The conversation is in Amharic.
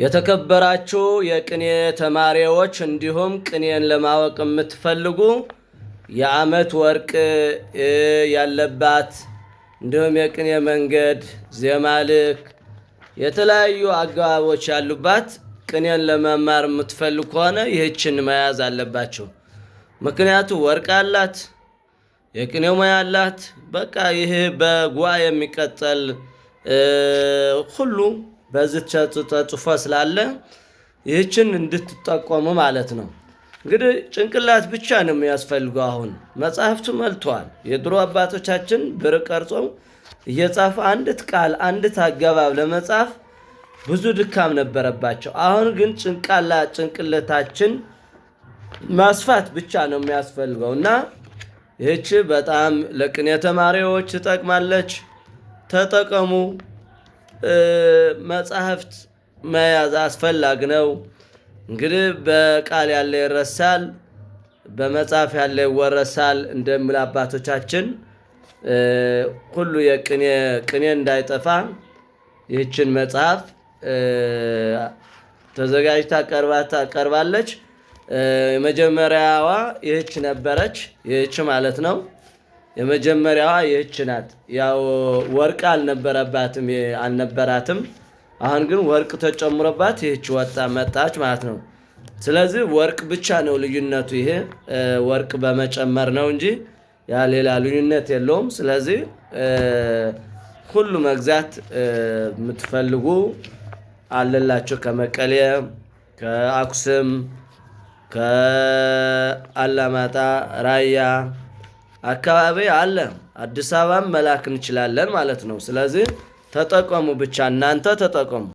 የተከበራችሁ የቅኔ ተማሪዎች እንዲሁም ቅኔን ለማወቅ የምትፈልጉ የዓመት ወርቅ ያለባት እንዲሁም የቅኔ መንገድ ዜማ ልክ የተለያዩ አገባቦች ያሉባት ቅኔን ለመማር የምትፈልጉ ከሆነ ይህችን መያዝ አለባችሁ። ምክንያቱ ወርቅ አላት፣ የቅኔው ሙያ አላት። በቃ ይሄ በጉባኤ የሚቀጠል ሁሉ በዚህ ተጽፎ ስላለ ይህችን እንድትጠቀሙ ማለት ነው። እንግዲህ ጭንቅላት ብቻ ነው የሚያስፈልገው። አሁን መጽሐፍቱ መልቷል። የድሮ አባቶቻችን ብር ቀርጾ እየጻፉ አንዲት ቃል አንዲት አገባብ ለመጻፍ ብዙ ድካም ነበረባቸው። አሁን ግን ጭንቅላታችን ማስፋት ብቻ ነው የሚያስፈልገው እና ይህች በጣም ለቅኔ ተማሪዎች ትጠቅማለች። ተጠቀሙ። መጽሐፍት መያዝ አስፈላጊ ነው። እንግዲህ በቃል ያለ ይረሳል፣ በመጽሐፍ ያለ ይወረሳል እንደሚሉ አባቶቻችን ሁሉ ቅኔ እንዳይጠፋ ይህችን መጽሐፍ ተዘጋጅታ ቀርባለች። የመጀመሪያዋ ይህች ነበረች። ይህች ማለት ነው የመጀመሪያዋ ይህች ናት። ያው ወርቅ አልነበራትም። አሁን ግን ወርቅ ተጨምሮባት ይህች መጣች ማለት ነው። ስለዚህ ወርቅ ብቻ ነው ልዩነቱ። ይሄ ወርቅ በመጨመር ነው እንጂ ያ ሌላ ልዩነት የለውም። ስለዚህ ሁሉ መግዛት የምትፈልጉ አለላችሁ። ከመቀሌ፣ ከአክሱም፣ ከአላማጣ፣ ራያ አካባቢ አለ። አዲስ አበባም መላክ እንችላለን ማለት ነው። ስለዚህ ተጠቀሙ፣ ብቻ እናንተ ተጠቀሙ።